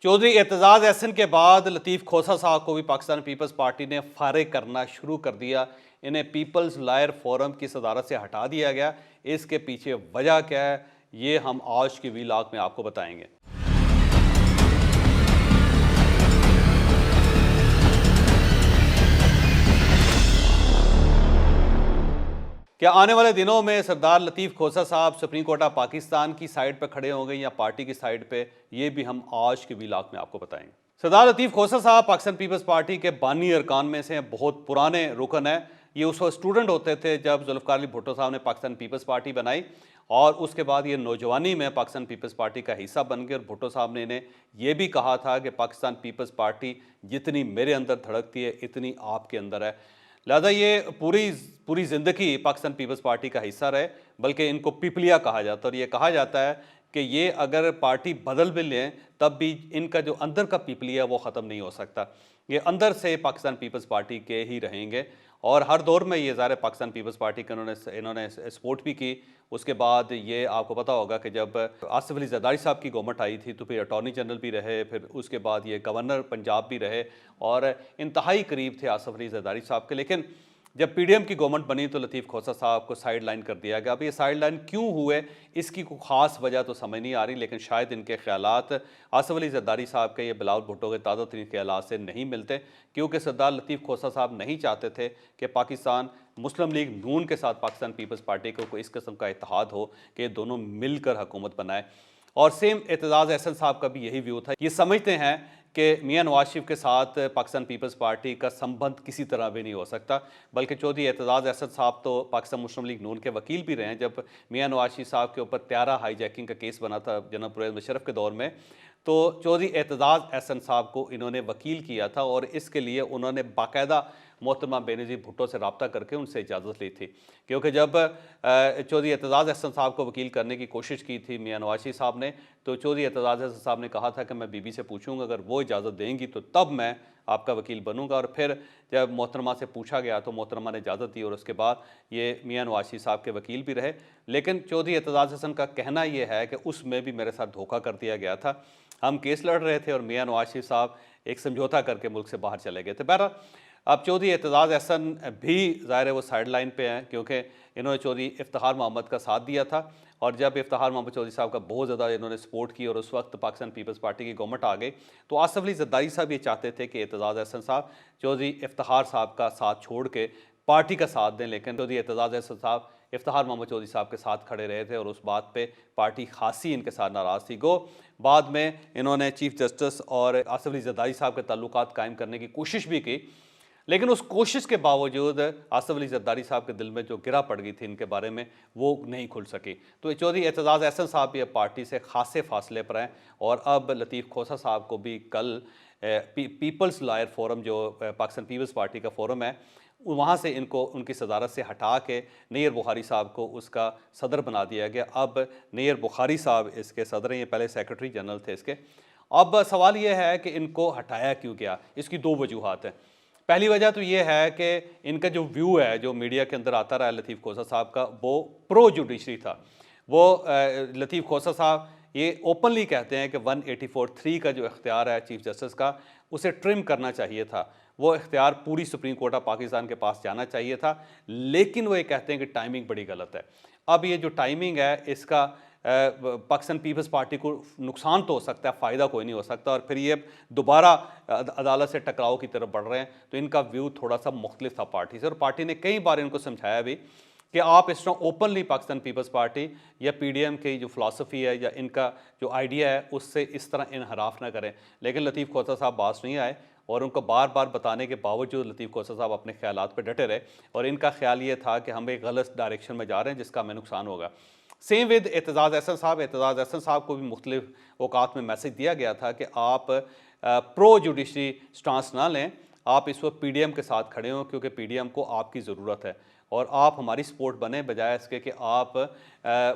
चौधरी एतजाज़ एहसन के बाद लतीफ़ खोसा साहब को भी पाकिस्तान पीपल्स पार्टी ने फारिग करना शुरू कर दिया। इन्हें पीपल्स लॉयर फोरम की सदारत से हटा दिया गया। इसके पीछे वजह क्या है, ये हम आज की वीलॉग में आपको बताएंगे। क्या आने वाले दिनों में सरदार लतीफ़ खोसा साहब सुप्रीम कोर्ट ऑफ पाकिस्तान की साइड पर खड़े होंगे या पार्टी की साइड पे, ये भी हम आज के व्लॉग में आपको बताएंगे। सरदार लतीफ़ खोसा साहब पाकिस्तान पीपल्स पार्टी के बानी अरकान में से बहुत पुराने रुकन है। ये उस वक्त स्टूडेंट होते थे जब जुल्फ़िकार अली भुट्टो साहब ने पाकिस्तान पीपल्स पार्टी बनाई और उसके बाद ये नौजवानी में पाकिस्तान पीपल्स पार्टी का हिस्सा बन गए। और भुट्टो साहब ने इन्हें यह भी कहा था कि पाकिस्तान पीपल्स पार्टी जितनी मेरे अंदर धड़कती है इतनी आपके अंदर है, लिहाजा ये पूरी ज़िंदगी पाकिस्तान पीपल्स पार्टी का हिस्सा रहे। बल्कि इनको पिपलिया कहा जाता है और ये कहा जाता है कि ये अगर पार्टी बदल भी लें तब भी इनका जो अंदर का पिपलिया वो ख़त्म नहीं हो सकता। ये अंदर से पाकिस्तान पीपल्स पार्टी के ही रहेंगे और हर दौर में ये ज़ाहिर पाकिस्तान पीपल्स पार्टी के इन्होंने सपोर्ट भी की। उसके बाद ये आपको पता होगा कि जब आसिफ अली जरदारी साहब की गवर्नमेंट आई थी तो फिर अटॉर्नी जनरल भी रहे, फिर उसके बाद ये गवर्नर पंजाब भी रहे और इंतहाई करीब थे आसिफ अली जरदारी साहब के। लेकिन जब पीडीएम की गवर्नमेंट बनी तो लतीफ़ खोसा साहब को साइड लाइन कर दिया गया। अब ये साइड लाइन क्यों हुए, इसकी कोई ख़ास वजह तो समझ नहीं आ रही, लेकिन शायद इनके ख्यालात आसिफ अली जरदारी साहब के या बिलावल भुट्टो के ताज़ा तरीन ख्यालात से नहीं मिलते, क्योंकि सरदार लतीफ़ खोसा साहब नहीं चाहते थे कि पाकिस्तान मुस्लिम लीग नून के साथ पाकिस्तान पीपल्स पार्टी को कोई इस किस्म का इत्तेहाद हो कि दोनों मिलकर हुकूमत बनाए। और सेम एतजाज़ एहसन साहब का भी यही व्यू था। ये समझते हैं कि मियां नवाज शरीफ के साथ पाकिस्तान पीपल्स पार्टी का संबंध किसी तरह भी नहीं हो सकता। बल्कि चौधरी एतजाज़ एहसन साहब तो पाकिस्तान मुस्लिम लीग नून के वकील भी रहे हैं। जब मियां नवाज शरीफ साहब के ऊपर त्यारा हाईजैकिंग का केस बना था जनाब परवेज़ मुशर्रफ के दौर में, तो चौधरी एतजाज़ एहसन साहब को इन्होंने वकील किया था और इसके लिए उन्होंने बाकायदा मोहतरमा बेनज़ीर भुट्टो से रब्ता करके उनसे इजाज़त ली थी। क्योंकि जब चौधरी एतजाज़ एहसन साहब को वकील करने की कोशिश की थी मियां नवाज शरीफ साहब ने, तो चौधरी एतजाज़ एहसन साहब ने कहा था कि मैं बीबी से पूछूंगा, अगर वो इजाज़त देंगी तो तब मैं आपका वकील बनूंगा। और फिर जब मोहतरमा से पूछा गया तो मोहतरमा ने इजाज़त दी और उसके बाद ये मियां नवाज शरीफ साहब के वकील भी रहे। लेकिन चौधरी एतजाज़ एहसन का कहना यह है कि उसमें भी मेरे साथ धोखा कर दिया गया था। हम केस लड़ रहे थे और मियां नवाज शरीफ साहब एक समझौता करके मुल्क से बाहर चले गए थे। बहरहाल अब चौधरी एतजाज़ एहसन भी ज़ाहिर है वो साइड लाइन पे हैं, क्योंकि इन्होंने चौधरी इफ्तिखार मोहम्मद का साथ दिया था। और जब इफ्तिखार मोहम्मद चौधरी साहब का बहुत ज़्यादा इन्होंने सपोर्ट की और उस वक्त पाकिस्तान पीपल्स पार्टी की गवर्नमेंट आ गई, तो आसिफ अली जरदारी साहब ये चाहते थे कि एतजाज़ एहसन साहब चौधरी इफ्तिखार साहब का साथ छोड़ के पार्टी का साथ दें। लेकिन चौधरी एतजाज़ एहसन साहब इफ्तिखार मोहम्मद चौधरी साहब के साथ खड़े रहे थे और उस बात पे पार्टी खासी इनके साथ नाराज़ थी। गो बाद में इन्होंने चीफ जस्टिस और आसिफ अली जरदारी साहब के ताल्लुकात कायम करने की कोशिश भी की, लेकिन उस कोशिश के बावजूद आसिफ अली जरदारी साहब के दिल में जो गिरा पड़ गई थी इनके बारे में वो नहीं खुल सकी। तो चौधरी एतजाज़ एहसन साहब भी अब पार्टी से खासे फासले पर हैं और अब लतीफ़ खोसा साहब को भी कल पीपल्स लॉयर फोरम जो पाकिस्तान पीपल्स पार्टी का फोरम है वहाँ से इनको उनकी सदारत से हटा के नैयर बुखारी साहब को उसका सदर बना दिया गया। अब नैयर बुखारी साहब इसके सदर हैं, ये पहले सेक्रेटरी जनरल थे इसके। अब सवाल ये है कि इनको हटाया क्यों गया, इसकी दो वजूहात हैं। पहली वजह तो ये है कि इनका जो व्यू है जो मीडिया के अंदर आता रहा लतीफ़ खोसा साहब का, वो प्रो जुडिशरी था। वो लतीफ़ खोसा साहब ये ओपनली कहते हैं कि 184(3) का जो इख्तियार है चीफ जस्टिस का, उसे ट्रिम करना चाहिए था। वो इख्तियार पूरी सुप्रीम कोर्ट ऑफ पाकिस्तान के पास जाना चाहिए था, लेकिन वो ये कहते हैं कि टाइमिंग बड़ी गलत है। अब ये जो टाइमिंग है इसका पाकिस्तान पीपल्स पार्टी को नुकसान तो हो सकता है, फ़ायदा कोई नहीं हो सकता। और फिर ये दोबारा अदालत से टकराव की तरफ बढ़ रहे हैं, तो इनका व्यू थोड़ा सा मुख्तलिफ था पार्टी से। और पार्टी ने कई बार इनको समझाया भी कि आप इस तरह ओपनली पाकिस्तान पीपल्स पार्टी या पीडीएम की जो फ़िलासफ़ी है या इनका जो आइडिया है उससे इस तरह इनहराफ ना करें। लेकिन लतीफ़ खोसा साहब बाज नहीं आए और उनको बार बार बताने के बावजूद लतीफ़ खोसा साहब अपने ख्यालात पर डटे रहे और इनका ख्याल ये था कि हम एक गलत डायरेक्शन में जा रहे हैं जिसका हमें नुकसान होगा। सेम विद एतजाज़ एहसन साहब। एतजाज़ एहसन साहब को भी मुख्तलिफ औकात में मैसेज दिया गया था कि आप प्रो जुडिशरी स्टांस ना लें, आप इस वक्त पीडीएम के साथ खड़े हों क्योंकि पीडीएम को आपकी ज़रूरत है और आप हमारी सपोर्ट बने बजाय इसके कि आप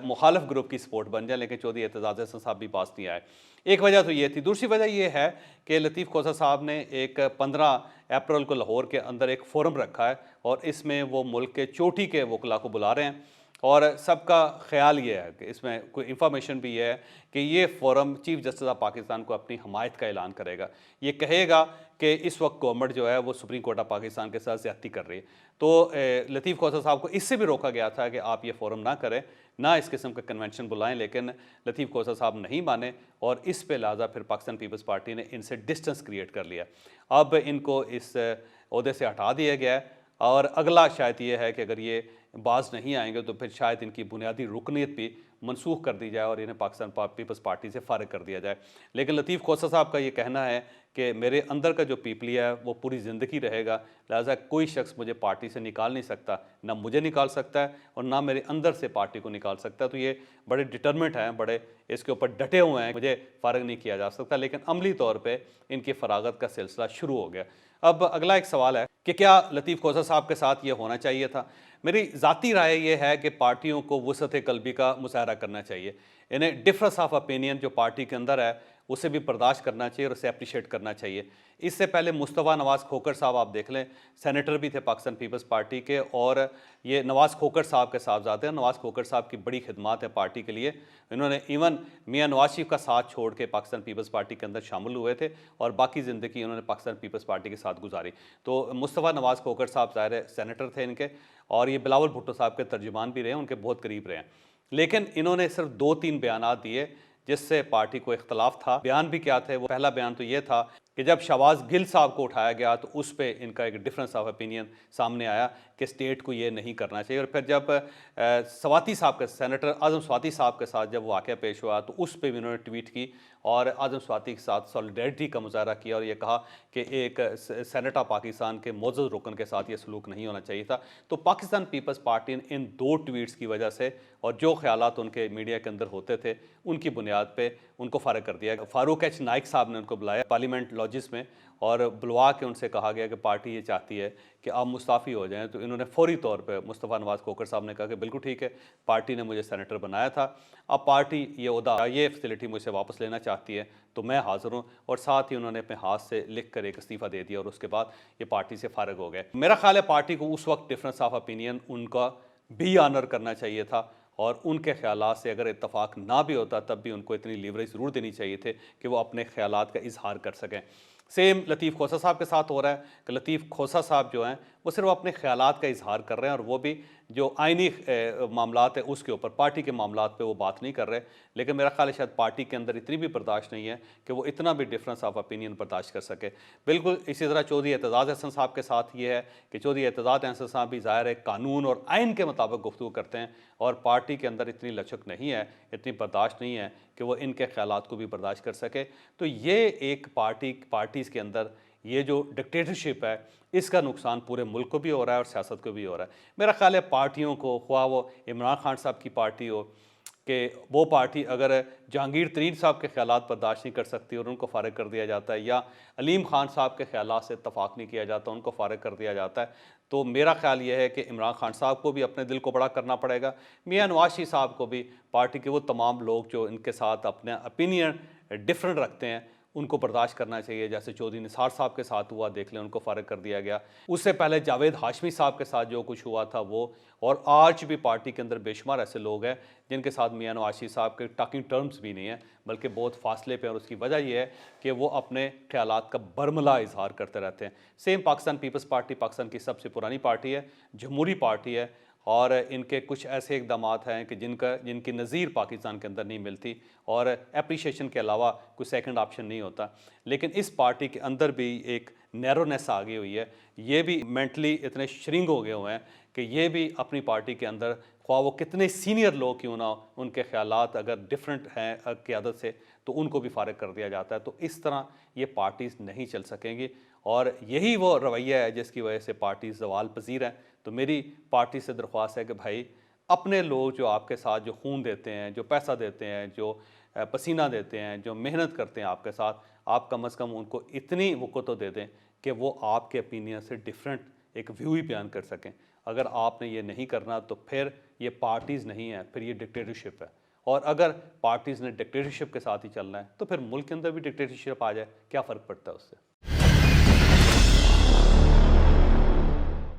मुखालिफ ग्रुप की सपोर्ट बन जाए। लेकिन चौधरी एतजाज़ एहसन साहब भी पास नहीं आए। एक वजह तो ये थी। दूसरी वजह ये है कि लतीफ़ खोसा साहब ने एक 15 अप्रैल को लाहौर के अंदर एक फोरम रखा है और इसमें वो मुल्क के चोटी के वकला को बुला रहे हैं और सबका ख्याल ये है कि इसमें कोई इंफॉर्मेशन भी है कि ये forum chief justice of Pakistan को अपनी हमायत का ऐलान करेगा। ये कहेगा कि इस वक्त गवर्नमेंट जो है वो सुप्रीम कोर्ट ऑफ पाकिस्तान के साथ ज़्यादती कर रही है। तो लतीफ़ खोसा साहब को इससे भी रोका गया था कि आप ये फोरम ना करें, ना इस किस्म का कन्वेंशन बुलाएं, लेकिन लतीफ़ खोसा साहब नहीं माने और इस पे लिहाजा फिर पाकिस्तान पीपल्स पार्टी ने इनसे डिस्टेंस क्रिएट कर लिया। अब इनको इस ओहदे से हटा दिया गया है और अगला शायद ये है कि अगर ये बाज नहीं आएंगे तो फिर शायद इनकी बुनियादी रुकनीत भी मनसूख कर दी जाए और इन्हें पाकिस्तान पीपल्स पार्टी से फारिग कर दिया जाए। लेकिन लतीफ़ खोसा साहब का ये कहना है कि मेरे अंदर का जो पीपलिया है वो पूरी ज़िंदगी रहेगा, लिहाजा कोई शख्स मुझे पार्टी से निकाल नहीं सकता, ना मुझे निकाल सकता है और ना मेरे अंदर से पार्टी को निकाल सकता है। तो ये बड़े डिटर्मेंट हैं, बड़े इसके ऊपर डटे हुए हैं, मुझे फ़ारिग नहीं किया जा सकता। लेकिन अमली तौर पर इनकी फ़रागत का सिलसिला शुरू हो गया। अब अगला एक सवाल है कि क्या लतीफ़ खोसा साहब के साथ ये होना चाहिए था? मेरी ज़ाती राय ये है कि पार्टियों को वुसअत क़ल्बी का मुज़ाहरा करना चाहिए। इन्हें डिफरेंस ऑफ ओपिनियन जो पार्टी के अंदर है उसे भी बर्दाश्त करना चाहिए और उसे अप्रिशिएट करना चाहिए। इससे पहले मुस्तफ़ा नवाज़ खोखर साहब आप देख लें, सेनेटर भी थे पाकिस्तान पीपल्स पार्टी के और ये नवाज़ खोखर साहब के साहबजादे हैं। नवाज़ खोखर साहब की बड़ी खिदमत है पार्टी के लिए। इन्होंने इवन मियां नवाज शरीफ का साथ छोड़ के पाकिस्तान पीपल्स पार्टी के अंदर शामिल हुए थे और बाकी ज़िंदगी इन्होंने पाकिस्तान पीपल्स पार्टी के साथ गुजारी। तो मुस्तफ़ा नवाज़ खोखर साहब ज़ाहिर है सेनेटर थे इनके और ये बिलावल भुट्टो साहब के तर्जुमान भी रहे, उनके बहुत करीब रहे हैं। लेकिन इन्होंने सिर्फ 2-3 बयानात दिए जिससे पार्टी को इख्तलाफ था। बयान भी क्या थे? वो पहला बयान तो ये था कि जब शहबाज गिल साहब को उठाया गया तो उस पे इनका एक डिफरेंस ऑफ ओपिनियन सामने आया कि स्टेट को ये नहीं करना चाहिए। और फिर जब स्वाति साहब के सेनेटर आज़म स्वाति साहब के साथ जब वाक़या पेश हुआ तो उस पे भी उन्होंने ट्वीट की और आज़म स्वाति के साथ सॉलिडेरिटी का मुज़ाहरा किया और ये कहा कि एक सेनेट ऑफ पाकिस्तान के मोअज़्ज़ज़ रुकन के साथ ये सलूक नहीं होना चाहिए था। तो पाकिस्तान पीपल्स पार्टी ने इन 2 ट्वीट्स की वजह से और जो ख़यालात उनके मीडिया के अंदर होते थे उनकी बुनियाद पे उनको फ़ारिग कर दिया। फ़ारूक एच नाइक साहब ने उनको बुलाया पार्लियामेंट लॉजिस में और बुलवा के उनसे कहा गया कि पार्टी ये चाहती है कि आप मुस्ताफ़ी हो जाएं। तो इन्होंने फौरी तौर पे मुस्तफ़ा नवाज़ खोखर साहब ने कहा कि बिल्कुल ठीक है, पार्टी ने मुझे सेनेटर बनाया था, अब पार्टी ये ओहदा ये फैसिलिटी मुझसे वापस लेना चाहती है तो मैं हाज़िर हूँ। और साथ ही उन्होंने अपने हाथ से लिख कर एक इस्तीफ़ा दे दिया और उसके बाद ये पार्टी से फ़ारिग हो गए। मेरा ख्याल है पार्टी को उस वक्त डिफरेंस ऑफ ओपिनियन उनका भी ऑनर करना चाहिए था और उनके ख़यालात से अगर इत्तफ़ाक़ ना भी होता तब भी उनको इतनी लीवरेज ज़रूर देनी चाहिए थे कि वो अपने ख़यालात का इजहार कर सकें। सेम लतीफ़ खोसा साहब के साथ हो रहा है कि लतीफ़ खोसा साहब जो हैं वो सिर्फ अपने ख़यालात का इजहार कर रहे हैं और वो भी जो आइनी मामलात है उसके ऊपर, पार्टी के मामलात पे वो बात नहीं कर रहे। लेकिन मेरा ख्याल है शायद पार्टी के अंदर इतनी भी बर्दाश्त नहीं है कि वो इतना भी डिफरेंस ऑफ ओपिनियन बर्दाश्त कर सके। बिल्कुल इसी तरह चौधरी एतज़ाज़ अहसन साहब के साथ ये है कि चौधरी एतज़ाज़ अहसन साहब भी ज़ाहिर है कानून और आइन के मुताबिक गुफ्तगू करते हैं और पार्टी के अंदर इतनी लचक नहीं है, इतनी बर्दाश्त नहीं है कि वो इनके ख़यालात को भी बर्दाश्त कर सके। तो ये एक पार्टीज़ के अंदर ये जो डिक्टेटरशिप है इसका नुकसान पूरे मुल्क को भी हो रहा है और सियासत को भी हो रहा है। मेरा ख्याल है पार्टियों को, ख्वाह वो इमरान खान साहब की पार्टी हो कि वो पार्टी अगर जहांगीर तरीन साहब के ख़यालात बर्दाश्त नहीं कर सकती और उनको फ़ारिग कर दिया जाता है या अलीम खान साहब के ख़यालात से इत्तफ़ाक़ नहीं किया जाता, उनको फ़ारिग कर दिया जाता है, तो मेरा ख़्याल ये है कि इमरान खान साहब को भी अपने दिल को बड़ा करना पड़ेगा। मियां नवाज शरीफ साहब को भी, पार्टी के वो तमाम लोग जो इनके साथ अपने ओपिनियन डिफरेंट रखते हैं उनको बर्दाश्त करना चाहिए। जैसे चौधरी निसार साहब के साथ हुआ, देख लें उनको फ़ारिग कर दिया गया। उससे पहले जावेद हाशमी साहब के साथ जो कुछ हुआ था वो, और आज भी पार्टी के अंदर बेशुमार ऐसे लोग हैं जिनके साथ मियां नवाज शरीफ साहब के टॉकिंग टर्म्स भी नहीं है बल्कि बहुत फासले पे। और उसकी वजह यह है कि वो अपने ख़यालात का बरमला इजहार करते रहते हैं। Same Pakistan peoples party Pakistan की सबसे पुरानी पार्टी है, जमहूरी पार्टी है और इनके कुछ ऐसे इक़दामात हैं कि जिनकी नज़ीर पाकिस्तान के अंदर नहीं मिलती और एप्रिशिएशन के अलावा कोई सेकंड ऑप्शन नहीं होता। लेकिन इस पार्टी के अंदर भी एक नैरोनेस आ गई हुई है, ये भी मेंटली इतने श्रिंक हो गए हुए हैं कि ये भी अपनी पार्टी के अंदर, ख्वाह वो कितने सीनियर लोग क्यों ना हो, उनके ख़यालात अगर डिफरेंट हैं क़यादत से तो उनको भी फ़ारिग कर दिया जाता है। तो इस तरह ये पार्टीज़ नहीं चल सकेंगी और यही वो रवैया है जिसकी वजह से पार्टी ज़वाल पज़ीर हैं। तो मेरी पार्टी से दरख्वास्त है कि भाई अपने लोग जो आपके साथ जो खून देते हैं, जो पैसा देते हैं, जो पसीना देते हैं, जो मेहनत करते हैं आपके साथ, आप कम अज़ कम उनको इतनी वक़्त तो दे दें कि वो आपके ओपिनियन से डिफरेंट एक व्यू ही बयान कर सकें। अगर आपने ये नहीं करना तो फिर ये पार्टीज़ नहीं है, फिर ये डिक्टेटरशिप है। और अगर पार्टीज़ ने डिक्टेटरशिप के साथ ही चलना है तो फिर मुल्क के अंदर भी डिक्टेटरशिप आ जाए, क्या फ़र्क पड़ता है उससे।